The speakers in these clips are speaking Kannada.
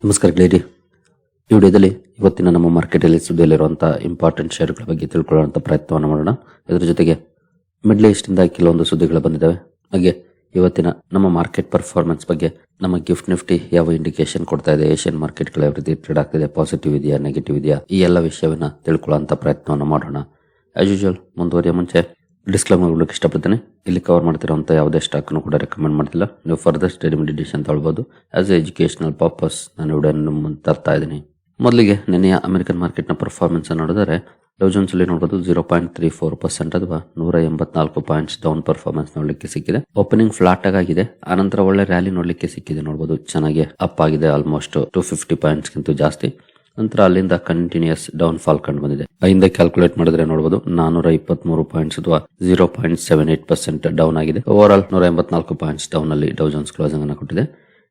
ನಮಸ್ಕಾರ ಗೆಳೆಯರಿ. ಈ ವಿಡಿಯೋದಲ್ಲಿ ಇವತ್ತಿನ ನಮ್ಮ ಮಾರ್ಕೆಟಲ್ಲಿ ಸುದ್ದಿಯಲ್ಲಿರುವಂತಹ ಇಂಪಾರ್ಟೆಂಟ್ ಶೇರ್ಗಳ ಬಗ್ಗೆ ತಿಳ್ಕೊಳ್ಳುವಂಥ ಪ್ರಯತ್ನವನ್ನು ಮಾಡೋಣ. ಇದರ ಜೊತೆಗೆ ಮಿಡ್ಲ್ ಈಸ್ಟಿಂದ ಕೆಲವೊಂದು ಸುದ್ದಿಗಳು ಬಂದಿದ್ದಾವೆ. ಹಾಗೆ ಇವತ್ತಿನ ನಮ್ಮ ಮಾರ್ಕೆಟ್ ಪರ್ಫಾರ್ಮೆನ್ಸ್ ಬಗ್ಗೆ ನಮ್ಮ ಗಿಫ್ಟ್ ನಿಫ್ಟಿ ಯಾವ ಇಂಡಿಕೇಶನ್ ಕೊಡ್ತಾ ಇದೆ, ಏಷ್ಯನ್ ಮಾರ್ಕೆಟ್ಗಳು ಯಾವ ರೀತಿ ಟ್ರೇಡ್ ಆಗ್ತಿದೆ, ಪಾಸಿಟಿವ್ ಇದೆಯಾ ನೆಗೆಟಿವ್ ಇದೆಯಾ, ಈ ಎಲ್ಲ ವಿಷಯವನ್ನ ತಿಳ್ಕೊಳ್ಳುವಂಥ ಪ್ರಯತ್ನವನ್ನು ಮಾಡೋಣ. ಆಸ್ ಯೂಶುವಲ್ ಮುಂದುವರಿಯ ಮುಂಚೆ ಡಿಸ್ಕ್ಲೇಮರ್ ಕೊಡೋಕೆ ಇಷ್ಟಪಡ್ತೇನೆ. ಇಲ್ಲಿ ಕವರ್ ಮಾಡ್ತಿರೋಂಥ ಯಾವುದೇ ಸ್ಟಾಕ್ನು ಕೂಡ ರೆಕಮೆಂಡ್ ಮಾಡ್ತಿಲ್ಲ. ನೀವು ಫರ್ದರ್ ಸ್ಟಡಿ ಮೆಡಿಟೇಷನ್ ತಗೊಳ್ಬೋದು. ಆಸ್ ಎ ಎಜುಕೇಶನಲ್ ಪರ್ಪಸ್ ನಾನು ವಿಡಿಯೋ ಮುಂದೆ ತರ್ತಾ ಇದ್ದೀನಿ. ಮೊದಲಿಗೆ ನಿನ್ನೆಯ ಅಮೆರಿಕನ್ ಮಾರ್ಕೆಟ್ನ ಪರ್ಫಾರ್ಮೆನ್ಸ್ ನೋಡಿದರೆ ಡೌ ಜೋನ್ಸ್ ಅಲ್ಲಿ ನೋಡಬಹುದು 0.34% ಅಥವಾ 184 ಪಾಯಿಂಟ್ಸ್ ಡೌನ್ ಪರ್ಫಾರ್ಮೆನ್ಸ್ ನೋಡ್ಲಿಕ್ಕೆ ಸಿಕ್ಕಿದೆ. ಓಪನಿಂಗ್ ಫ್ಲಾಟ್ ಆಗಿದೆ, ಆನಂತರ ಒಳ್ಳೆ ರ್ಯಾಲಿ ನೋಡ್ಲಿಕ್ಕೆ ಸಿಕ್ಕಿದೆ. ನೋಡಬಹುದು ಚೆನ್ನಾಗಿ ಅಪ್ ಆಗಿದೆ, ಆಲ್ಮೋಸ್ಟ್ 250 ಪಾಯಿಂಟ್ಸ್ ಗಿಂತ ಜಾಸ್ತಿ. ನಂತರ ಅಲ್ಲಿಂದ ಕಂಟಿನ್ಯೂಸ್ ಡೌನ್ ಫಾಲ್ ಕಂಡು ಬಂದಿದೆ. ಹಿಂದೆ ಕ್ಯಾಲ್ಕುಲೇಟ್ ಮಾಡಿದ್ರೆ ನೋಡಬಹುದು 423 ಪಾಯಿಂಟ್ಸ್ ಅಥವಾ 0.78% ಡೌನ್ ಆಗಿದೆ. ಓವರ್ ಆಲ್ 184 ಪಾಯಿಂಟ್ಸ್ ಡೌನ್ ಅಲ್ಲಿ ಡೌ ಜೋನ್ಸ್ ಕ್ಲೋಸಿಂಗ್ ಅನ್ನು ಕೊಟ್ಟಿದೆ.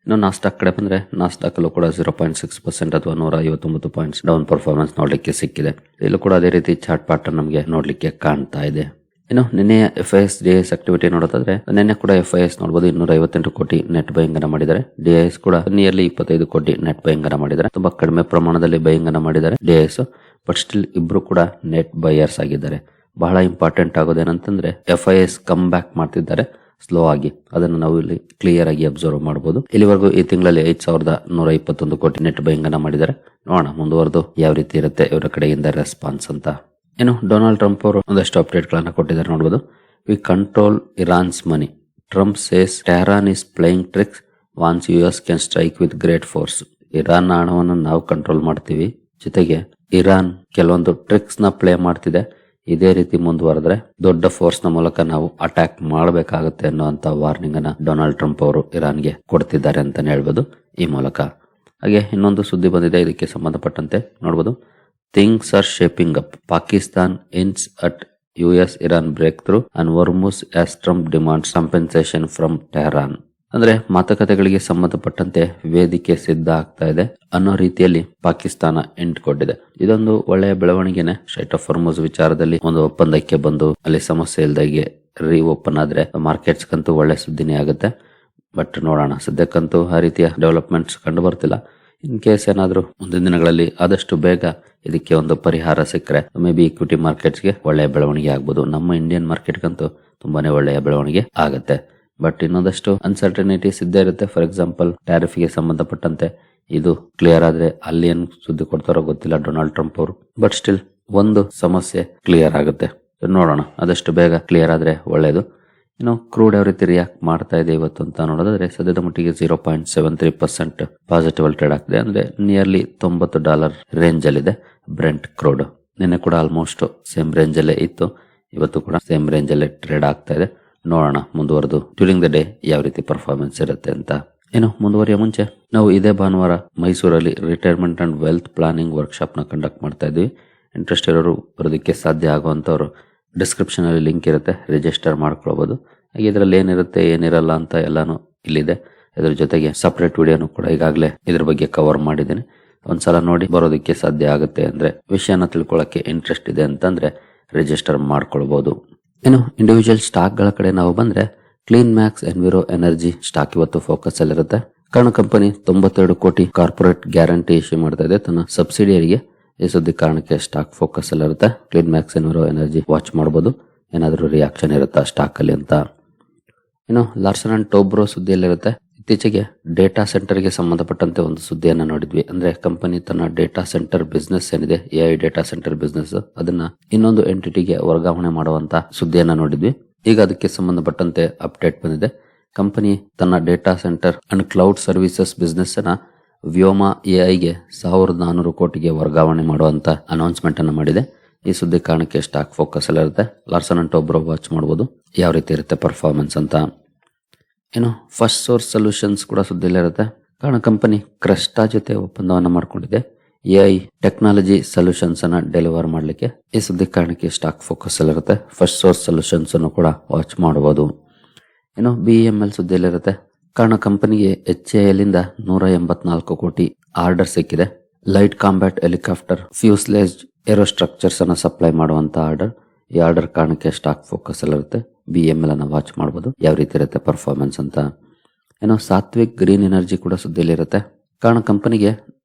ಇನ್ನು ನಾಸ್ಡಾಕ್ ಕಡೆ ಬಂದ್ರೆ ನಾಸ್ಡಾಕ್ ಅಲ್ಲೂ ಕೂಡ 0.6% ಅಥವಾ 159 ಪಾಯಿಂಟ್ಸ್ ಡೌನ್ ಪರ್ಫಾರ್ಮೆನ್ಸ್ ನೋಡ್ಲಿಕ್ಕೆ ಸಿಕ್ಕಿದೆ. ಇಲ್ಲೂ ಕೂಡ ಅದೇ ರೀತಿ ಚಾರ್ಟ್ ಪ್ಯಾಟರ್ನ್ ನಮಗೆ ನೋಡ್ಲಿಕ್ಕೆ ಕಾಣ್ತಾ ಇದೆ. ಇನ್ನು ನಿನ್ನೆಯ FIS DIS ಆಕ್ಟಿವಿಟಿ ನೋಡೋದಾದ್ರೆ ನಿನ್ನೆ ಕೂಡ FIS ನೋಡಬಹುದು 258 ಕೋಟಿ ನೆಟ್ ಬೈಯಿಂಗ್ ಅನ್ನ ಮಾಡಿದ್ದಾರೆ. DIS ಕೂಡ ನಿಯರ್ಲಿ 25 ಕೋಟಿ ನೆಟ್ ಬೈಯಿಂಗ್ ಅನ್ನ ಮಾಡಿದ್ದಾರೆ. ತುಂಬಾ ಕಡಿಮೆ ಪ್ರಮಾಣದಲ್ಲಿ ಬೈಯಿಂಗ್ ಅನ್ನ ಮಾಡಿದ್ದಾರೆ DIS, ಬಟ್ ಸ್ಟಿಲ್ ಇಬ್ರು ಕೂಡ ನೆಟ್ ಬೈಯರ್ಸ್ ಆಗಿದ್ದಾರೆ. ಬಹಳ ಇಂಪಾರ್ಟೆಂಟ್ ಆಗೋದೇನಂತಂದ್ರೆ FIS ಕಮ್ ಬ್ಯಾಕ್ ಮಾಡ್ತಿದ್ದಾರೆ ಸ್ಲೋ ಆಗಿ. ಅದನ್ನು ನಾವು ಇಲ್ಲಿ ಕ್ಲಿಯರ್ ಆಗಿ ಅಬ್ಸರ್ವ್ ಮಾಡಬಹುದು. ಇಲ್ಲಿವರೆಗೂ ಈ ತಿಂಗಳಲ್ಲಿ 5121 ಕೋಟಿ ನೆಟ್ ಬೈಯಿಂಗ್ ಅನ್ನ ಮಾಡಿದ್ದಾರೆ. ನೋಡೋಣ ಮುಂದುವರೆದು ಯಾವ ರೀತಿ ಇರುತ್ತೆ ಇವರ ಕಡೆಯಿಂದ ರೆಸ್ಪಾನ್ಸ್ ಅಂತ. ಏನು ಡೊನಾಲ್ಡ್ ಟ್ರಂಪ್ ಅವರು ಒಂದಷ್ಟು ಅಪ್ಡೇಟ್ ಗಳನ್ನ ಕೊಟ್ಟಿದ್ದಾರೆ ನೋಡಬಹುದು. We control Iran's money. Trump says Tehran is playing tricks, Vance US can strike with great force. Iran ಹಣವನ್ನು ನಾವು ಕಂಟ್ರೋಲ್ ಮಾಡ್ತೀವಿ, ಜೊತೆಗೆ ಇರಾನ್ ಕೆಲವೊಂದು ಟ್ರಿಕ್ಸ್ ನ ಪ್ಲೇ ಮಾಡ್ತಿದೆ. ಇದೇ ರೀತಿ ಮುಂದುವರೆದ್ರೆ ದೊಡ್ಡ ಫೋರ್ಸ್ ನ ಮೂಲಕ ನಾವು ಅಟ್ಯಾಕ್ ಮಾಡಬೇಕಾಗುತ್ತೆ ಅನ್ನುವಂತ ವಾರ್ನಿಂಗ್ ಅನ್ನ ಡೊನಾಲ್ಡ್ ಟ್ರಂಪ್ ಅವರು ಇರಾನ್ಗೆ ಕೊಡ್ತಿದ್ದಾರೆ ಅಂತಾನೆ ಹೇಳ್ಬೋದು ಈ ಮೂಲಕ. ಹಾಗೆ ಇನ್ನೊಂದು ಸುದ್ದಿ ಬಂದಿದೆ ಇದಕ್ಕೆ ಸಂಬಂಧಪಟ್ಟಂತೆ ನೋಡಬಹುದು. Things are shaping up. Pakistan hints at US Iran breakthrough and warns as Trump demands compensation from Tehran. ಅಂದ್ರೆ ಮಾತುಕತೆಗಳಿಗೆ ಸಂಬಂಧಪಟ್ಟಂತೆ ವೇದಿಕೆ ಸಿದ್ಧ ಆಗ್ತಾ ಇದೆ ಅನ್ನೋ ರೀತಿಯಲ್ಲಿ ಪಾಕಿಸ್ತಾನ ಎಂಟ್ ಕೊಟ್ಟಿದೆ. ಇದೊಂದು ಒಳ್ಳೆಯ ಬೆಳವಣಿಗೆನೆ. ಸ್ಟ್ರೈಟ್ ಆಫ್ ಹಾರ್ಮುಜ್ ವಿಚಾರದಲ್ಲಿ ಒಂದು ಒಪ್ಪಂದಕ್ಕೆ ಬಂದು ಅಲ್ಲಿ ಸಮಸ್ಯೆ ಇಲ್ದಾಗೆ ರೀ ಓಪನ್ ಆದ್ರೆ ಮಾರ್ಕೆಟ್ಸ್ ಕಂತೂ ಒಳ್ಳೆ ಸುದ್ದಿನೇ ಆಗುತ್ತೆ. ಬಟ್ ನೋಡೋಣ, ಸದ್ಯಕ್ಕಂತೂ ಆ ರೀತಿಯ ಡೆವಲಪ್ಮೆಂಟ್ಸ್ ಕಂಡು ಬರ್ತಿಲ್ಲ. ಇನ್ ಕೇಸ್ ಏನಾದ್ರೂ ಮುಂದಿನ ದಿನಗಳಲ್ಲಿ ಆದಷ್ಟು ಬೇಗ ಇದಕ್ಕೆ ಒಂದು ಪರಿಹಾರ ಸಿಕ್ಕರೆ ಮೇ ಬಿ ಇಕ್ವಿಟಿ ಮಾರ್ಕೆಟ್ಸ್ಗೆ ಒಳ್ಳೆಯ ಬೆಳವಣಿಗೆ ಆಗ್ಬೋದು. ನಮ್ಮ ಇಂಡಿಯನ್ ಮಾರ್ಕೆಟ್ಗಂತೂ ತುಂಬಾನೇ ಒಳ್ಳೆಯ ಬೆಳವಣಿಗೆ ಆಗುತ್ತೆ. ಬಟ್ ಇನ್ನೊಂದಷ್ಟು ಅನ್ಸರ್ಟನಿಟೀಸ್ ಇದ್ದೇ ಇರುತ್ತೆ. ಫಾರ್ ಎಕ್ಸಾಂಪಲ್ ಟ್ಯಾರಿಫ್ ಗೆ ಸಂಬಂಧಪಟ್ಟಂತೆ ಇದು ಕ್ಲಿಯರ್ ಆದ್ರೆ ಅಲ್ಲಿ ಏನ್ ಸುದ್ದಿ ಕೊಡ್ತಾರೋ ಗೊತ್ತಿಲ್ಲ ಡೊನಾಲ್ಡ್ ಟ್ರಂಪ್ ಅವರು. ಬಟ್ ಸ್ಟಿಲ್ ಒಂದು ಸಮಸ್ಯೆ ಕ್ಲಿಯರ್ ಆಗುತ್ತೆ. ನೋಡೋಣ, ಆದಷ್ಟು ಬೇಗ ಕ್ಲಿಯರ್ ಆದ್ರೆ ಒಳ್ಳೇದು. ಇನ್ನು ಕ್ರೂಡ್ ಯಾವ ರೀತಿ ರಿಯಾಕ್ಟ್ ಮಾಡ್ತಾ ಇದೆ ಇವತ್ತು ಅಂತ ನೋಡೋದಾದ್ರೆ ಸದ್ಯದ ಮಟ್ಟಿಗೆ 0.73% ಪಾಸಿಟಿವ್ ಅಲ್ಲಿ ಟ್ರೇಡ್ ಆಗ್ತಿದೆ. ಅಂದ್ರೆ ನಿಯರ್ಲಿ $90 ರೇಂಜ್ ಅಲ್ಲಿ ಇದೆ ಬ್ರೆಂಟ್ ಕ್ರೂಡ್. ನಿನ್ನೆ ಕೂಡ ಆಲ್ಮೋಸ್ಟ್ ಸೇಮ್ ರೇಂಜ್ ಅಲ್ಲೇ ಇತ್ತು, ಇವತ್ತು ಕೂಡ ಸೇಮ್ ರೇಂಜ್ ಅಲ್ಲೇ ಟ್ರೇಡ್ ಆಗ್ತಾ ಇದೆ. ನೋಡೋಣ ಮುಂದುವರೆದು ಡ್ಯೂರಿಂಗ್ ದ ಡೇ ಯಾವ ರೀತಿ ಪರ್ಫಾರ್ಮೆನ್ಸ್ ಇರುತ್ತೆ ಅಂತ. ಏನು ಮುಂದುವರಿಯ ಮುಂಚೆ ನಾವು ಇದೇ ಭಾನುವಾರ ಮೈಸೂರಲ್ಲಿ retirement and wealth planning workshop ನ ಕಂಡಕ್ಟ್ ಮಾಡ್ತಾ ಇದ್ವಿ. ಇಂಟ್ರೆಸ್ಟ್ ಇರೋರು ಬರೋದಕ್ಕೆ ಸಾಧ್ಯ ಆಗುವಂತವ್ರು ಡಿಸ್ಕ್ರಿಪ್ಷನ್ ಅಲ್ಲಿ ಲಿಂಕ್ ಇರುತ್ತೆ, ರಿಜಿಸ್ಟರ್ ಮಾಡ್ಕೊಳ್ಬಹುದು. ಹಾಗೆ ಇದರಲ್ಲಿ ಏನಿರುತ್ತೆ ಏನಿರಲ್ಲ ಅಂತ ಎಲ್ಲಾನು ಇಲ್ಲಿದೆ. ಇದ್ರ ಜೊತೆಗೆ ಸಪರೇಟ್ ವಿಡಿಯೋನು ಕೂಡ ಈಗಾಗಲೇ ಇದ್ರ ಬಗ್ಗೆ ಕವರ್ ಮಾಡಿದ್ದೀನಿ. ಒಂದ್ಸಲ ನೋಡಿ ಬರೋದಕ್ಕೆ ಸಾಧ್ಯ ಆಗುತ್ತೆ. ಅಂದ್ರೆ ವಿಷಯನ ತಿಳ್ಕೊಳ್ಳಕ್ಕೆ ಇಂಟ್ರೆಸ್ಟ್ ಇದೆ ಅಂತಂದ್ರೆ ರಿಜಿಸ್ಟರ್ ಮಾಡ್ಕೊಳ್ಬಹುದು. ಇನ್ನು ಇಂಡಿವಿಜುವಲ್ ಸ್ಟಾಕ್ ಗಳ ಕಡೆ ನಾವು ಬಂದ್ರೆ clean Max Enviro energy stock ಇವತ್ತು ಫೋಕಸ್ ಅಲ್ಲಿರುತ್ತೆ. ಕಾರಣ ಕಂಪನಿ 92 ಕೋಟಿ ಕಾರ್ಪೊರೇಟ್ ಗ್ಯಾರಂಟಿ ಇಶ್ಯೂ ಮಾಡ್ತಾ ಇದೆ ತನ್ನ ಸಬ್ಸಿಡಿಯರಿಗೆ. ಈ ಸುದ್ದಿ ಕಾರಣಕ್ಕೆ ಸ್ಟಾಕ್ ಫೋಕಸ್ ಅಲ್ಲಿರುತ್ತೆ. Clean Max Enviro Energy watch ಮಾಡಬಹುದು, ಏನಾದ್ರೂ ರಿಯಾಕ್ಷನ್ ಇರುತ್ತಾ ಸ್ಟಾಕ್ ಅಲ್ಲಿ ಅಂತ. ಇನ್ನು ಲಾರ್ಸನ್ ಅಂಡ್ ಟೋಬ್ರೋ ಸುದ್ದಿಯಲ್ಲಿರುತ್ತೆ. ಇತ್ತೀಚೆಗೆ ಡೇಟಾ ಸೆಂಟರ್ ಗೆ ಸಂಬಂಧಪಟ್ಟಂತೆ ಒಂದು ಸುದ್ದಿಯನ್ನ ನೋಡಿದ್ವಿ. ಅಂದ್ರೆ ಕಂಪನಿ ತನ್ನ ಡೇಟಾ ಸೆಂಟರ್ ಬಿಸ್ನೆಸ್ ಏನಿದೆ, AI ಡೇಟಾ ಸೆಂಟರ್ ಬಿಸ್ನೆಸ್, ಅದನ್ನ ಇನ್ನೊಂದು ಎಂಟಿಟಿಗೆ ವರ್ಗಾವಣೆ ಮಾಡುವಂತ ಸುದ್ದಿಯನ್ನ ನೋಡಿದ್ವಿ. ಈಗ ಅದಕ್ಕೆ ಸಂಬಂಧಪಟ್ಟಂತೆ ಅಪ್ಡೇಟ್ ಬಂದಿದೆ. ಕಂಪನಿ ತನ್ನ data centre and cloud services business ಅನ್ನ ವ್ಯೋಮಾ AI ಗೆ 1400 ಕೋಟಿಗೆ ವರ್ಗಾವಣೆ ಮಾಡುವಂತ ಅನೌನ್ಸ್ಮೆಂಟ್ ಅನ್ನ ಮಾಡಿದೆ. ಈ ಸುದ್ದಿ ಕಾರಣಕ್ಕೆ ಸ್ಟಾಕ್ ಫೋಕಸ್ ಅಲ್ಲಿರುತ್ತೆ. ಲಾರ್ಸನ್ ಅಂಡ್ ಟೋಬ್ರೋ ವಾಚ್ ಮಾಡಬಹುದು ಯಾವ ರೀತಿ ಇರುತ್ತೆ ಪರ್ಫಾರ್ಮೆನ್ಸ್ ಅಂತ. ಏನು ಫಸ್ಟ್ ಸೋರ್ಸ್ ಸೊಲ್ಯೂಷನ್ಸ್ ಕೂಡ ಸುದ್ದಿಯಲ್ಲಿರುತ್ತೆ. ಕಾರಣ ಕಂಪನಿ ಕ್ರೆಸ್ಟಾ ಜೊತೆ ಒಪ್ಪಂದವನ್ನ ಮಾಡ್ಕೊಂಡಿದೆ AI ಟೆಕ್ನಾಲಜಿ ಸೊಲ್ಯೂಷನ್ಸ್ ಅನ್ನ ಡೆಲಿವರ್ ಮಾಡ್ಲಿಕ್ಕೆ. ಈ ಸುದ್ದಿ ಕಾರಣಕ್ಕೆ ಸ್ಟಾಕ್ ಫೋಕಸ್ ಅಲ್ಲಿರುತ್ತೆ. ಫಸ್ಟ್ ಸೋರ್ಸ್ ಸೊಲ್ಯೂಷನ್ಸ್ ಅನ್ನು ಕೂಡ ವಾಚ್ ಮಾಡಬಹುದು. ಏನು BEML ಸುದ್ದಿಯಲ್ಲಿರುತ್ತೆ. ಕಾರಣ ಕಂಪನಿಗೆ HAL ಇಂದ 184 ಕೋಟಿ ಆರ್ಡರ್ ಸಿಕ್ಕಿದೆ. ಲೈಟ್ ಕಾಂಬ್ಯಾಟ್ ಹೆಲಿಕಾಪ್ಟರ್ ಫ್ಯೂಸ್ಲೇಜ್ ಏರೋಸ್ಟ್ರಕ್ಚರ್ಸ್ ಅನ್ನ ಸಪ್ಲೈ ಮಾಡುವಂತ ಆರ್ಡರ್. ಈ ಆರ್ಡರ್ ಕಾರಣಕ್ಕೆ ಸ್ಟಾಕ್ ಫೋಕಸ್ ಅಲ್ಲಿರುತ್ತೆ. BEML ಅನ್ನ ವಾಚ್ ಮಾಡಬಹುದು ಯಾವ ರೀತಿ ಇರುತ್ತೆ ಪರ್ಫಾರ್ಮೆನ್ಸ್ ಅಂತ. ಏನೋ ಸಾತ್ವಿಕ್ ಗ್ರೀನ್ ಎನರ್ಜಿ ಕೂಡ ಸುದ್ದಿಯಲ್ಲಿರುತ್ತೆ. ಕಾರಣ ಕಂಪನಿಗೆ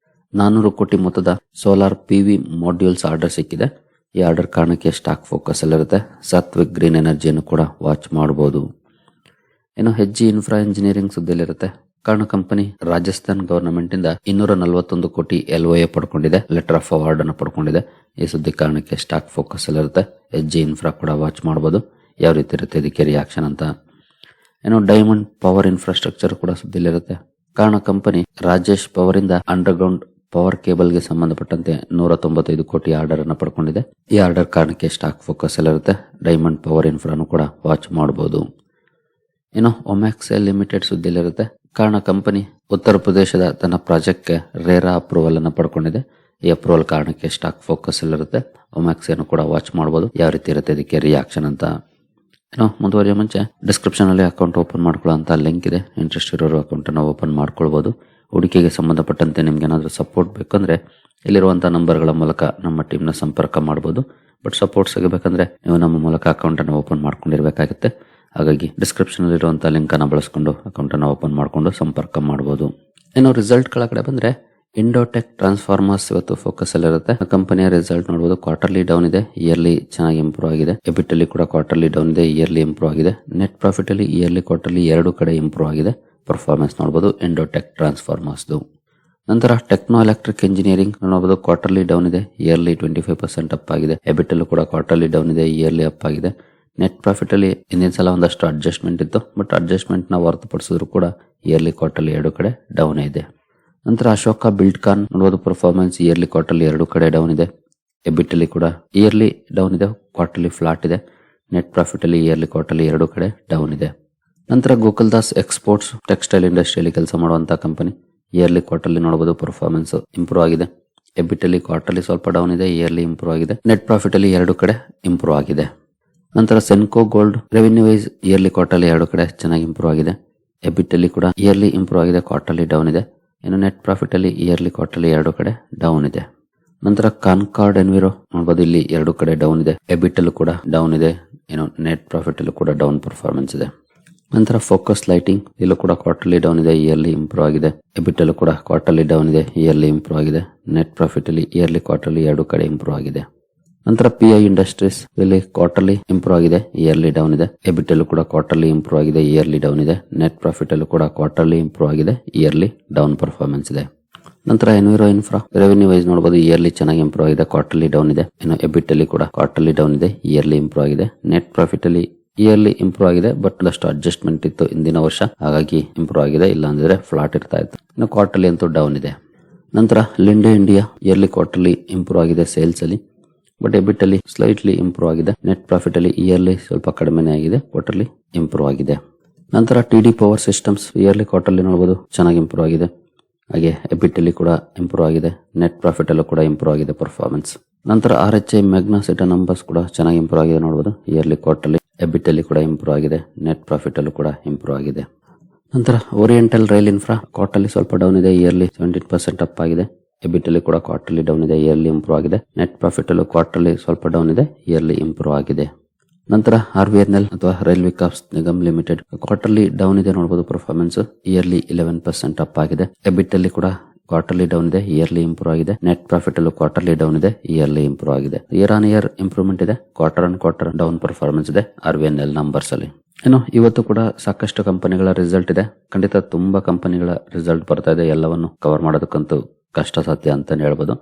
400 ಕೋಟಿ ಮೊತ್ತದ ಸೋಲಾರ್ PV ಮಾಡ್ಯೂಲ್ಸ್ ಆರ್ಡರ್ ಸಿಕ್ಕಿದೆ. ಈ ಆರ್ಡರ್ ಕಾರಣಕ್ಕೆ ಸ್ಟಾಕ್ ಫೋಕಸ್ ಅಲ್ಲಿರುತ್ತೆ. ಸಾತ್ವಿಕ್ ಗ್ರೀನ್ ಎನರ್ಜಿಯನ್ನು ಕೂಡ ವಾಚ್ ಮಾಡಬಹುದು. ಇನ್ನು ಹೆಜ್ಜಿ ಇನ್ಫ್ರಾ ಇಂಜಿನಿಯರಿಂಗ್ ಸುದ್ದಿಯಲ್ಲಿರುತ್ತೆ. ಕಾರಣ ಕಂಪನಿ ರಾಜಸ್ಥಾನ್ ಗವರ್ನಮೆಂಟ್ ಇಂದ 241 ಕೋಟಿ LOA ಪಡ್ಕೊಂಡಿದೆ, ಲೆಟರ್ ಆಫ್ ಅವಾರ್ಡ್ ಅನ್ನು ಪಡ್ಕೊಂಡಿದೆ. ಈ ಸುದ್ದಿ ಕಾರಣಕ್ಕೆ ಸ್ಟಾಕ್ ಫೋಕಸ್ ಅಲ್ಲಿರುತ್ತೆ. ಹೆಜ್ಜಿ ಇನ್ಫ್ರಾ ಕೂಡ ವಾಚ್ ಮಾಡಬಹುದು, ಯಾವ ರೀತಿ ಇರುತ್ತೆ ಇದಕ್ಕೆ ರಿಯಾಕ್ಷನ್ ಅಂತ. ಏನೋ ಡೈಮಂಡ್ ಪವರ್ ಇನ್ಫ್ರಾಸ್ಟ್ರಕ್ಚರ್ ಕೂಡ ಸುದ್ದಿಲಿರುತ್ತೆ. ಕಾರಣ ಕಂಪನಿ ರಾಜೇಶ್ ಪವರ್ ಇಂದ ಅಂಡರ್ಗ್ರೌಂಡ್ ಪವರ್ ಕೇಬಲ್ ಗೆ ಸಂಬಂಧಪಟ್ಟಂತೆ 195 ಕೋಟಿ ಆರ್ಡರ್ ಅನ್ನು ಪಡ್ಕೊಂಡಿದೆ. ಈ ಆರ್ಡರ್ ಕಾರಣಕ್ಕೆ ಸ್ಟಾಕ್ ಫೋಕಸ್ ಅಲ್ಲಿರುತ್ತೆ. ಡೈಮಂಡ್ ಪವರ್ ಇನ್ಫ್ರಾನು ಕೂಡ ವಾಚ್ ಮಾಡಬಹುದು. ಇನ್ನು ಒಮ್ಯಾಕ್ಸ್ ಲಿಮಿಟೆಡ್ ಸುದ್ದಿಲಿರುತ್ತೆ. ಕಾರಣ ಕಂಪನಿ ಉತ್ತರ ಪ್ರದೇಶದ ತನ್ನ ಪ್ರಾಜೆಕ್ಟ್ಗೆ ರೇರಾ ಅಪ್ರೂವಲ್ ಅನ್ನು ಪಡ್ಕೊಂಡಿದೆ. ಈ ಅಪ್ರೂವಲ್ ಕಾರಣಕ್ಕೆ ಸ್ಟಾಕ್ ಫೋಕಸ್ ಅಲ್ಲಿರುತ್ತೆ. ಒಮ್ಯಾಕ್ಸ್ ಅನ್ನು ಕೂಡ ವಾಚ್ ಮಾಡಬಹುದು, ಯಾವ ರೀತಿ ಇರುತ್ತೆ ಇದಕ್ಕೆ ರಿಯಾಕ್ಷನ್ ಅಂತ. ಏನೋ ಮುಂದುವರಿಯೋ ಮುಂಚೆ ಡಿಸ್ಕ್ರಿಪ್ಷನ್ ಅಲ್ಲಿ ಅಕೌಂಟ್ ಓಪನ್ ಮಾಡ್ಕೊಳ್ಳೋ ಲಿಂಕ್ ಇದೆ. ಇಂಟ್ರೆಸ್ಟ್ ಇರೋರು ಅಕೌಂಟ್ ಅನ್ನು ಓಪನ್ ಮಾಡ್ಕೊಳ್ಬಹುದು. ಹೂಡಿಕೆಗೆ ಸಂಬಂಧಪಟ್ಟಂತೆ ನಿಮ್ಗೆ ಏನಾದರೂ ಸಪೋರ್ಟ್ ಬೇಕಂದ್ರೆ ಇಲ್ಲಿರುವಂತಹ ನಂಬರ್ಗಳ ಮೂಲಕ ನಮ್ಮ ಟೀಮ್ನ ಸಂಪರ್ಕ ಮಾಡಬಹುದು. ಬಟ್ ಸಪೋರ್ಟ್ ಸಿಗಬೇಕಂದ್ರೆ ನೀವು ನಮ್ಮ ಮೂಲಕ ಅಕೌಂಟ್ ಅನ್ನು ಓಪನ್ ಮಾಡ್ಕೊಂಡಿರ್ಬೇಕಾಗುತ್ತೆ. ಹಾಗಾಗಿ ಡಿಸ್ಕ್ರಿಪ್ಷನ್ ಅಲ್ಲಿರುವಂತಹ ಲಿಂಕ್ ಅನ್ನು ಬಳಸಿಕೊಂಡು ಅಕೌಂಟ್ ಅನ್ನು ಓಪನ್ ಮಾಡಿಕೊಂಡು ಸಂಪರ್ಕ ಮಾಡಬಹುದು. ಇನ್ನು ರಿಸಲ್ಟ್ ಗಳ ಕಡೆ ಬಂದ್ರೆ ಇಂಡೋಟೆಕ್ ಟ್ರಾನ್ಸ್ಫಾರ್ಮರ್ಸ್ ಇವತ್ತು ಫೋಕಸ್ ಅಲ್ಲಿರುತ್ತೆ. ಕಂಪನಿಯ ರಿಸಲ್ಟ್ ನೋಡಬಹುದು. ಕ್ವಾರ್ಟರ್ಲಿ ಡೌನ್ ಇದೆ, ಇಯರ್ಲಿ ಚೆನ್ನಾಗಿ ಇಂಪ್ರೂವ್ ಆಗಿದೆ. ಎಬಿಟ್ ಅಲ್ಲಿ ಕೂಡ ಕ್ವಾರ್ಟರ್ಲಿ ಡೌನ್ ಇದೆ, ಇಯರ್ಲಿ ಇಂಪ್ರೂವ್ ಆಗಿದೆ. ನೆಟ್ ಪ್ರಾಫಿಟ್ ಅಲ್ಲಿ ಇಯರ್ಲಿ ಕ್ವಾರ್ಟರ್ಲಿ ಎರಡು ಕಡೆ ಇಂಪ್ರೂವ್ ಆಗಿದೆ. ಪರ್ಫಾರ್ಮೆನ್ಸ್ ನೋಡಬಹುದು ಇಂಡೋಟೆಕ್ ಟ್ರಾನ್ಸ್ಫಾರ್ಮರ್ಸ್. ನಂತರ ಟೆಕ್ನೋ ಎಲೆಕ್ಟ್ರಿಕ್ ಇಂಜಿನಿಯರಿಂಗ್ ನೋಡಬಹುದು. ಕ್ವಾರ್ಟರ್ಲಿ ಡೌನ್ ಇದೆ, ಇಯರ್ಲಿ 25% ಅಪ್ ಆಗಿದೆ. ಎಬಿಟ್ ಅಲ್ಲೂ ಕೂಡ ಕ್ವಾರ್ಟರ್ಲಿ ಡೌನ್ ಇದೆ, ಇಯರ್ಲಿ ಅಪ್ ಆಗಿದೆ. ನೆಟ್ ಪ್ರಾಫಿಟ್ ಅಲ್ಲಿ ಹಿಂದಿನ ಸಲ ಒಂದಷ್ಟು ಅಡ್ಜಸ್ಟ್ಮೆಂಟ್ ಇತ್ತು, ಬಟ್ ಅಡ್ಜಸ್ಟ್ಮೆಂಟ್ ನ ಹೊರತುಪಡಿಸಿದ್ರು ಕೂಡ ಇಯರ್ಲಿ ಕ್ವಾರ್ಟರ್ಲಿ ಎರಡು ಕಡೆ ಡೌನ್ ಇದೆ. ನಂತರ ಅಶೋಕ ಬಿಲ್ಡ್ಕಾನ್ ನೋಡಬಹುದು. ಪರ್ಫಾರ್ಮೆನ್ಸ್ ಇಯರ್ಲಿ ಕ್ವಾರ್ಟರ್ಲಿ ಎರಡು ಕಡೆ ಡೌನ್ ಇದೆ. ಎಬಿಟ್ ಅಲ್ಲಿ ಕೂಡ ಇಯರ್ಲಿ ಡೌನ್ ಇದೆ, ಕ್ವಾರ್ಟರ್ಲಿ ಫ್ಲಾಟ್ ಇದೆ. ನೆಟ್ ಪ್ರಾಫಿಟ್ ಅಲ್ಲಿ ಇಯರ್ಲಿ ಕ್ವಾರ್ಟರ್ಲಿ ಎರಡು ಕಡೆ ಡೌನ್ ಇದೆ. ನಂತರ ಗೋಕುಲ್ದಾಸ್ ಎಕ್ಸ್ಪೋರ್ಟ್ಸ್ ಟೆಕ್ಸ್ಟೈಲ್ ಇಂಡಸ್ಟ್ರಿಯಲ್ಲಿ ಕೆಲಸ ಮಾಡುವಂತಹ ಕಂಪನಿ. ಇಯರ್ಲಿ ಕ್ವಾರ್ಟರ್ಲಿ ನೋಡಬಹುದು ಪರ್ಫಾರ್ಮೆನ್ಸ್ ಇಂಪ್ರೂವ್ ಆಗಿದೆ. ಎಬಿಟ್ ಅಲ್ಲಿ ಕ್ವಾರ್ಟರ್ಲಿ ಸ್ವಲ್ಪ ಡೌನ್ ಇದೆ, ಇಯರ್ಲಿ ಇಂಪ್ರೂವ್ ಆಗಿದೆ. ನೆಟ್ ಪ್ರಾಫಿಟ್ ಅಲ್ಲಿ ಎರಡು ಕಡೆ ಇಂಪ್ರೂವ್ ಆಗಿದೆ. ನಂತರ Senco Gold revenue wise yearly quarterly ಎರಡು ಕಡೆ ಚೆನ್ನಾಗಿ ಇಂಪ್ರೂವ್ ಆಗಿದೆ. ಎಬಿಟ್ ಅಲ್ಲಿ ಕೂಡ ಇಯರ್ಲಿ ಇಂಪ್ರೂವ್ ಆಗಿದೆ, ಕ್ವಾರ್ಟರ್ಲಿ ಡೌನ್ ಇದೆ. ಇನ್ನು ನೆಟ್ ಪ್ರಾಫಿಟ್ ಅಲ್ಲಿ ಇಯರ್ಲಿ ಕ್ವಾರ್ಟರ್ಲಿ ಎರಡು ಕಡೆ ಡೌನ್ ಇದೆ. ನಂತರ ಕಾನ್ಕಾರ್ಡ್ ಎನ್ವಿರೋ ನೋಡಬಹುದು, ಇಲ್ಲಿ ಎರಡು ಕಡೆ ಡೌನ್ ಇದೆ. ಎಬಿಟ್ ಅಲ್ಲೂ ಕೂಡ ಡೌನ್ ಇದೆ. ಏನು ನೆಟ್ ಪ್ರಾಫಿಟ್ ಅಲ್ಲೂ ಕೂಡ ಡೌನ್ ಪರ್ಫಾರ್ಮೆನ್ಸ್ ಇದೆ. ನಂತರ ಫೋಕಸ್ ಲೈಟಿಂಗ್ ಇಲ್ಲೂ ಕೂಡ ಕ್ವಾರ್ಟರ್ಲಿ ಡೌನ್ ಇದೆ, ಇಯರ್ಲಿ ಇಂಪ್ರೂವ್ ಆಗಿದೆ. ಎಬಿಟ್ ಅಲ್ಲೂ ಕೂಡ ಕ್ವಾರ್ಟರ್ಲಿ ಡೌನ್ ಇದೆ, ಇಯರ್ಲಿ ಇಂಪ್ರೂವ್ ಆಗಿದೆ. ನೆಟ್ ಪ್ರಾಫಿಟ್ ಅಲ್ಲಿ ಇಯರ್ಲಿ ಕ್ವಾರ್ಟರ್ಲಿ ಎರಡು ಕಡೆ ಇಂಪ್ರೂವ್ ಆಗಿದೆ. ನಂತರ PI ಇಂಡಸ್ಟ್ರೀಸ್ ಇಲ್ಲಿ ಕ್ವಾರ್ಟರ್ಲಿ ಇಂಪ್ರೂವ್ ಆಗಿದೆ, ಇಯರ್ಲಿ ಡೌನ್ ಇದೆ. ಎಬಿಟ್ ಅಲ್ಲೂ ಕೂಡ ಕ್ವಾರ್ಟರ್ಲಿ ಇಂಪ್ರೂವ್ ಆಗಿದೆ, ಇಯರ್ಲಿ ಡೌನ್ ಇದೆ. ನೆಟ್ ಪ್ರಾಫಿಟ್ ಅಲ್ಲೂ ಕೂಡ ಕ್ವಾರ್ಟರ್ಲಿ ಇಂಪ್ರೂವ್ ಆಗಿದೆ, ಇಯರ್ಲಿ ಡೌನ್ ಪರ್ಫಾರ್ಮೆನ್ಸ್ ಇದೆ. ನಂತರ ಎನ್ವಿರೋ ಇನ್ಫ್ರಾ ರೆವೆನ್ಯೂ ವೈಸ್ ನೋಡಬಹುದು, ಇಯರ್ಲಿ ಚೆನ್ನಾಗಿ ಇಂಪ್ರೂವ್ ಆಗಿದೆ, ಕ್ವಾರ್ಟರ್ಲಿ ಡೌನ್ ಇದೆ. ಇನ್ನು ಎಬಿಟ್ ಅಲ್ಲಿ ಕೂಡ ಕ್ವಾರ್ಟರ್ಲಿ ಡೌನ್ ಇದೆ, ಇಯರ್ಲಿ ಇಂಪ್ರೂವ್ ಆಗಿದೆ. ನೆಟ್ ಪ್ರಾಫಿಟ್ ಅಲ್ಲಿ ಇಯರ್ಲಿ ಇಂಪ್ರೂವ್ ಆಗಿದೆ, ಬಟ್ ಒಂದಷ್ಟು ಅಡ್ಜಸ್ಟ್ಮೆಂಟ್ ಇತ್ತು ಹಿಂದಿನ ವರ್ಷ, ಹಾಗಾಗಿ ಇಂಪ್ರೂವ್ ಆಗಿದೆ. ಇಲ್ಲ ಅಂದ್ರೆ ಫ್ಲಾಟ್ ಇರ್ತಾ ಇತ್ತು. ಇನ್ನು ಕ್ವಾರ್ಟರ್ಲಿ ಅಂತೂ ಡೌನ್ ಇದೆ. ನಂತರ Linde India yearly quarterly improve ಆಗಿದೆ ಸೇಲ್ಸ್ ಅಲ್ಲಿ, ಬಟ್ ಎಬಿಟ್ ಅಲ್ಲಿ ಸ್ಲೈಟ್ಲಿ ಇಂಪ್ರೂವ್ ಆಗಿದೆ. ನೆಟ್ ಪ್ರಾಫಿಟ್ ಅಲ್ಲಿ ಇಯರ್ಲಿ ಸ್ವಲ್ಪ ಕಡಿಮೆನೇ ಆಗಿದೆ, ಕ್ವಾರ್ಟರ್ಲಿ ಇಂಪ್ರೂವ್ ಆಗಿದೆ. ನಂತರ TD power systems yearly quarterly ನೋಡಬಹುದು ಚೆನ್ನಾಗಿ ಇಂಪ್ರೂವ್ ಆಗಿದೆ. ಹಾಗೆ ಎಬಿಟ್ ಅಲ್ಲಿ ಕೂಡ ಇಂಪ್ರೂವ್ ಆಗಿದೆ. ನೆಟ್ ಪ್ರಾಫಿಟ್ ಅಲ್ಲೂ ಕೂಡ ಇಂಪ್ರೂವ್ ಆಗಿದೆ ಪರ್ಫಾರ್ಮೆನ್ಸ್. ನಂತರ RHI ಮ್ಯಾಗ್ನಾಸಿಟಾ ನಂಬರ್ಸ್ ಕೂಡ ಚೆನ್ನಾಗಿ ಇಂಪ್ರೂವ್ ಆಗಿದೆ ನೋಡಬಹುದು. ಇಯರ್ಲಿ ಕ್ವಾರ್ಟರ್ಲಿ ಎಬಿಟ್ ಅಲ್ಲಿ ಕೂಡ ಇಂಪ್ರೂವ್ ಆಗಿದೆ. ನೆಟ್ ಪ್ರಾಫಿಟ್ ಅಲ್ಲೂ ಕೂಡ ಇಂಪ್ರೂವ್ ಆಗಿದೆ. ನಂತರ ಓರಿಯೆಂಟಲ್ ರೈಲ್ ಇನ್ಫ್ರಾ ಕ್ವಾರ್ಟರ್ಲಿ ಸ್ವಲ್ಪ ಡೌನ್ ಇದೆ, ಇಯರ್ಲಿ 17% ಅಪ್ ಆಗಿದೆ. ಎಬಿಟ್ ಅಲ್ಲಿ ಕೂಡ ಕ್ವಾರ್ಟರ್ಲಿ ಡೌನ್ ಇದೆ, ಇಯರ್ಲಿ ಇಂಪ್ರೂವ್ ಆಗಿದೆ. ನೆಟ್ ಪ್ರಾಫಿಟ್ ಅಲ್ಲೂ ಕ್ವಾರ್ಟರ್ಲಿ ಸ್ವಲ್ಪ ಡೌನ್ ಇದೆ, ಇಯರ್ಲಿ ಇಂಪ್ರೂವ್ ಆಗಿದೆ. ನಂತರ RVNL ಅಥವಾ rail Vikas Nigam limited quarterly down ಇದೆ ನೋಡಬಹುದು ಪರ್ಫಾರ್ಮೆನ್ಸ್, ಇಯರ್ಲಿ 11% ಅಪ್ ಆಗಿದೆ. ಎಬಿಟ್ ಅಲ್ಲಿ ಕೂಡ ಕ್ವಾರ್ಟರ್ಲಿ ಡೌನ್ ಇದೆ, ಇಯರ್ಲಿ ಇಂಪ್ರೂವ್ ಆಗಿದೆ. ನೆಟ್ ಪ್ರಾಫಿಟ್ ಅಲ್ಲೂ ಕ್ವಾರ್ಟರ್ಲಿ ಡೌನ್ ಇದೆ, ಇಯರ್ಲಿ ಇಂಪ್ರೂವ್ ಆಗಿದೆ. ಇಯರ್ ಆನ್ ಇಯರ್ ಇಂಪ್ರೂವ್ಮೆಂಟ್ ಇದೆ, quarter on quarter down performance ಇದೆ RVNL ನಂಬರ್ಸ್ ಅಲ್ಲಿ. ಇನ್ನು ಇವತ್ತು ಕೂಡ ಸಾಕಷ್ಟು ಕಂಪನಿಗಳ ರಿಸಲ್ಟ್ ಇದೆ. ಖಂಡಿತ ತುಂಬಾ ಕಂಪನಿಗಳ ರಿಸಲ್ಟ್ ಬರ್ತಾ ಇದೆ, ಎಲ್ಲವನ್ನು ಕವರ್ ಮಾಡೋದಕ್ಕಂತೂ ಕಷ್ಟ ಸಾಧ್ಯ ಅಂತಾನೆ ಹೇಳ್ಬೋದು.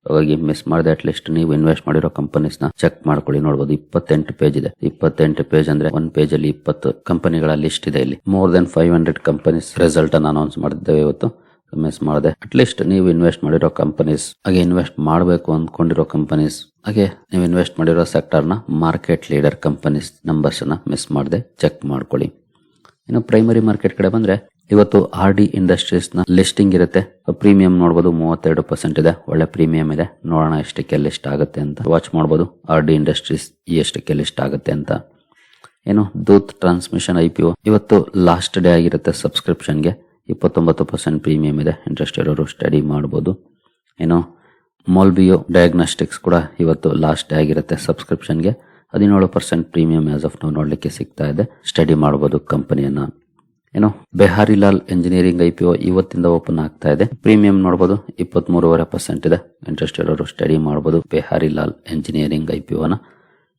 ಹಾಗಾಗಿ ಮಿಸ್ ಮಾಡದೆ ಅಟ್ಲೀಸ್ಟ್ ನೀವು ಇನ್ವೆಸ್ಟ್ ಮಾಡಿರೋ ಕಂಪನೀಸ್ ನ ಚೆಕ್ ಮಾಡ್ಕೊಳ್ಳಿ. ನೋಡಬಹುದು 28 ಪೇಜ್ ಇದೆ. 28 ಪೇಜ್ ಅಂದ್ರೆ ಒಂದ್ ಪೇಜ್ ಅಲ್ಲಿ 20 ಕಂಪನಿಗಳ ಲಿಸ್ಟ್ ಇದೆ. ಇಲ್ಲಿ ಮೋರ್ ದೆನ್ 500 ಕಂಪನೀಸ್ ರಿಸಲ್ಟ್ ಅನ್ನು ಅನೌನ್ಸ್ ಮಾಡಿದ್ದೇವೆ ಇವತ್ತು. ಮಿಸ್ ಮಾಡದೆ ಅಟ್ಲೀಸ್ಟ್ ನೀವು ಇನ್ವೆಸ್ಟ್ ಮಾಡಿರೋ ಕಂಪನೀಸ್, ಹಾಗೆ ಇನ್ವೆಸ್ಟ್ ಮಾಡಬೇಕು ಅಂದ್ಕೊಂಡಿರೋ ಕಂಪನೀಸ್, ಹಾಗೆ ನೀವು ಇನ್ವೆಸ್ಟ್ ಮಾಡಿರೋ ಸೆಕ್ಟರ್ ನ ಮಾರ್ಕೆಟ್ ಲೀಡರ್ ಕಂಪನೀಸ್ ನಂಬರ್ಸ್ ನ ಮಿಸ್ ಮಾಡದೆ ಚೆಕ್ ಮಾಡ್ಕೊಳ್ಳಿ. ಇನ್ನು ಪ್ರೈಮರಿ ಮಾರ್ಕೆಟ್ ಕಡೆ ಬಂದ್ರೆ ಇವತ್ತು RD ಇಂಡಸ್ಟ್ರೀಸ್ ನ ಲಿಸ್ಟಿಂಗ್ ಇರುತ್ತೆ. ಪ್ರೀಮಿಯಂ ನೋಡಬಹುದು 32% ಇದೆ, ಒಳ್ಳೆ ಪ್ರೀಮಿಯಂ ಇದೆ. ನೋಡೋಣ ಎಷ್ಟಕ್ಕೆ ಲಿಸ್ಟ್ ಆಗುತ್ತೆ ಅಂತ ವಾಚ್ ಮಾಡಬಹುದು. RD ಇಂಡಸ್ಟ್ರೀಸ್ ಎಷ್ಟಕ್ಕೆ ಲಿಸ್ಟ್ ಆಗುತ್ತೆ ಅಂತ. ಏನು ದೂತ್ ಟ್ರಾನ್ಸ್ಮಿಷನ್ IPO ಇವತ್ತು ಲಾಸ್ಟ್ ಡೇ ಆಗಿರುತ್ತೆ ಸಬ್ಸ್ಕ್ರಿಪ್ಷನ್ಗೆ. 29% ಪ್ರೀಮಿಯಂ ಇದೆ, ಇಂಟ್ರೆಸ್ಟ್ ಇರೋರು ಸ್ಟಡಿ ಮಾಡಬಹುದು. ಏನು ಮೋಲ್ಬಿಯೋ ಡಯಾಗ್ನೋಸ್ಟಿಕ್ಸ್ ಕೂಡ ಇವತ್ತು ಲಾಸ್ಟ್ ಡೇ ಆಗಿರುತ್ತೆ ಸಬ್ಸ್ಕ್ರಿಪ್ಷನ್ಗೆ. 17% ಪ್ರೀಮಿಯಂ ಆಸ್ ಆಫ್ ನಾವು ನೋಡ್ಲಿಕ್ಕೆ ಸಿಗ್ತಾ ಇದೆ, ಸ್ಟಡಿ ಮಾಡಬಹುದು ಕಂಪನಿಯನ್ನ. ಏನು ಬೆಹಾರಿಲಾಲ್ ಎಂಜಿನಿಯರಿಂಗ್ IPO ಇವತ್ತಿಂದ ಓಪನ್ ಆಗ್ತಾ ಇದೆ. ಪ್ರೀಮಿಯಂ ನೋಡಬಹುದು 23.5% ಇದೆ. ಇಂಟ್ರೆಸ್ಟ್ ಇರೋರು ಸ್ಟಡಿ ಮಾಡಬಹುದು ಬೆಹಾರಿಲಾಲ್ ಎಂಜಿನಿಯರಿಂಗ್ IPO.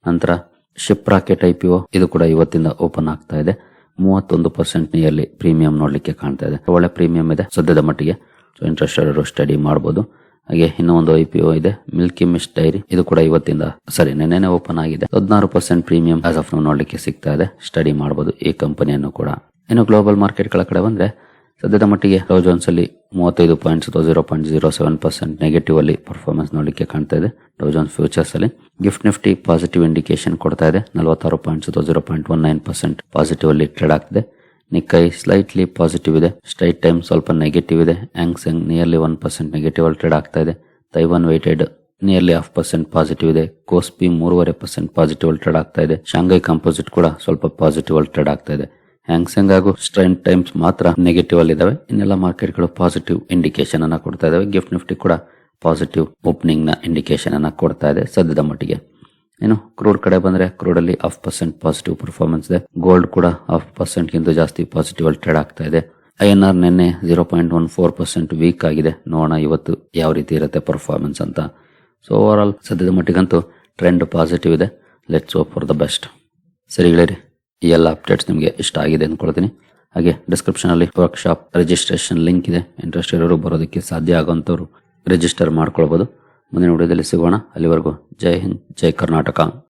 ನಂತರ ಶಿಪ್ ರಾಕೆಟ್ IPO ಇದು ಕೂಡ ಇವತ್ತಿಂದ ಓಪನ್ ಆಗ್ತಾ ಇದೆ. 31% ನಿಯರ್ಲಿ ಪ್ರೀಮಿಯಂ ನೋಡ್ಲಿಕ್ಕೆ ಕಾಣ್ತಾ ಇದೆ. ಒಳ್ಳೆ ಪ್ರೀಮಿಯಂ ಇದೆ ಸದ್ಯದ ಮಟ್ಟಿಗೆ. ಸೊ ಇಂಟ್ರೆಸ್ಟ್ ಇರೋರು ಸ್ಟಡಿ ಮಾಡಬಹುದು. ಹಾಗೆ ಇನ್ನೂ ಒಂದು IPO ಇದೆ ಮಿಲ್ಕಿ ಮಿಸ್ಟ್ ಡೈರಿ. ಇದು ಕೂಡ ನೆನ್ನೆ ಓಪನ್ ಆಗಿದೆ. 16% ಪ್ರೀಮಿಯಂ ಆಸ್ ಆಫ್ ನೋಡ್ಲಿಕ್ಕೆ ಸಿಗ್ತಾ ಇದೆ. ಸ್ಟಡಿ ಮಾಡಬಹುದು ಈ ಕಂಪನಿಯನ್ನು ಕೂಡ. ಇನ್ನು ಗ್ಲೋಬಲ್ ಮಾರ್ಕೆಟ್ ಗಳ ಕಡೆ ಬಂದ್ರೆ ಸದ್ಯದ ಮಟ್ಟಿಗೆ ಡೌ ಜೋನ್ಸ್ ಅಲ್ಲಿ 35 ಪಾಯಿಂಟ್ಸ್ 0.07% ನೆಗೆಟಿವ್ ಅಲ್ಲಿ ಪರ್ಫಾರ್ಮೆನ್ಸ್ ನೋಡ್ಲಿಕ್ಕೆ ಕಾಣ್ತಾ ಇದೆ. ಡೌ ಜೋನ್ಸ್ ಫ್ಯೂಚರ್ಸ್ ಅಲ್ಲಿ ಗಿಫ್ಟ್ ನಿಫ್ಟಿ ಪಾಸಿಟಿವ್ ಇಂಡಿಕೇಶನ್ ಕೊಡ್ತಾ ಇದೆ. 46 ಪಾಯಿಂಟ್ಸ್ 0.19% ಪಾಸಿಟಿವ್ ಅಲ್ಲಿ ಟ್ರೇಡ್ ಆಗ್ತಿದೆ. ನಿಕ್ಕೈ ಸ್ಲೈಟ್ಲಿ ಪಾಸಿಟಿವ್ ಇದೆ. ಸ್ಟ್ರೈಟ್ ಟೈಮ್ ಸ್ವಲ್ಪ ನೆಗೆಟಿವ್ ಇದೆ. ಹ್ಯಾಂಗ್ಸೆಂಗ್ ನಿಯರ್ಲಿ 1% ನೆಗೆಟಿವ್ ಅಲ್ಲಿ ಟ್ರೇಡ್ ಆಗ್ತಾ ಇದೆ. ತೈವಾನ್ ವೇಟೆಡ್ ನಿಯರ್ಲಿ 0.5% ಪಾಸಿಟಿವ್ ಇದೆ. ಕೋಸ್ಪಿ 3.5% ಪಾಸಿಟಿವ್ ಅಲ್ಲಿ ಟ್ರೇಡ್ ಆಗ್ತಾ ಇದೆ. ಶಾಂಘೈ ಕಾಂಪೋಸಿಟ್ ಕೂಡ ಸ್ವಲ್ಪ ಪಾಸಿಟಿವ್ ಅಲ್ಲಿ ಟ್ರೇಡ್ ಆಗ್ತಾ ಇದೆ. ಹ್ಯಾಂಗ್ಸೆಂಗ್ ಹಾಗೂ ಸ್ಟ್ರೈಟ್ ಟೈಮ್ಸ್ ಮಾತ್ರ ನೆಗೆಟಿವ್ ಅಲ್ಲಿ ಇದಾವೆ. ಇನ್ನೆಲ್ಲ ಮಾರ್ಕೆಟ್ ಗಳು ಪಾಸಿಟಿವ್ ಇಂಡಿಕೇಶನ್ ಅನ್ನ ಕೊಡ್ತಾ ಇದಾವೆ. ಗಿಫ್ಟ್ ನಿಫ್ಟಿ ಕೂಡ ಪಾಸಿಟಿವ್ ಓಪನಿಂಗ್ ನ ಇಂಡಿಕೇಶನ್ ಅನ್ನ ಕೊಡ್ತಾ ಇದೆ ಸದ್ಯದ ಮಟ್ಟಿಗೆ. ಇನ್ನು ಕ್ರೂಡ್ ಕಡೆ ಬಂದ್ರೆ ಕ್ರೂಡ್ ಅಲ್ಲಿ 0.5% ಪಾಸಿಟಿವ್ ಪರ್ಫಾರ್ಮೆನ್ಸ್ ಇದೆ. ಗೋಲ್ಡ್ ಕೂಡ 0.5% ಗಿಂತ ಜಾಸ್ತಿ ಪಾಸಿಟಿವ್ ಅಲ್ಲಿ ಟ್ರೇಡ್ ಆಗ್ತಾ ಇದೆ. INR ನಿನ್ನೆ 0.14% ವೀಕ್ ಆಗಿದೆ. ನೋಡೋಣ ಇವತ್ತು ಯಾವ ರೀತಿ ಇರುತ್ತೆ ಪರ್ಫಾರ್ಮೆನ್ಸ್ ಅಂತ. ಸೊ ಓವರ್ ಆಲ್ ಸದ್ಯದ ಮಟ್ಟಿಗಂತೂ ಟ್ರೆಂಡ್ ಪಾಸಿಟಿವ್ ಇದೆ. Let's hope for the best. ಸರಿ ಗೆಳೆಯರಿ, ಈ ಎಲ್ಲ ಅಪ್ಡೇಟ್ಸ್ ನಿಮಗೆ ಇಷ್ಟ ಆಗಿದೆ ಅಂದ್ಕೊಳ್ತೀನಿ. ಹಾಗೆ ಡಿಸ್ಕ್ರಿಪ್ಷನ್ ಅಲ್ಲಿ ವರ್ಕ್ಶಾಪ್ ರಿಜಿಸ್ಟ್ರೇಷನ್ ಲಿಂಕ್ ಇದೆ. ಇಂಟ್ರೆಸ್ಟ್ ಇರೋರು ಬರೋದಕ್ಕೆ ಸಾಧ್ಯ ಆಗುವಂತವ್ರು ರಿಜಿಸ್ಟರ್ ಮಾಡ್ಕೊಳ್ಬಹುದು. ಮುಂದಿನ ವಿಡಿಯೋದಲ್ಲಿ ಸಿಗೋಣ. ಅಲ್ಲಿವರೆಗೂ ಜೈ ಹಿಂದ್, ಜೈ ಕರ್ನಾಟಕ.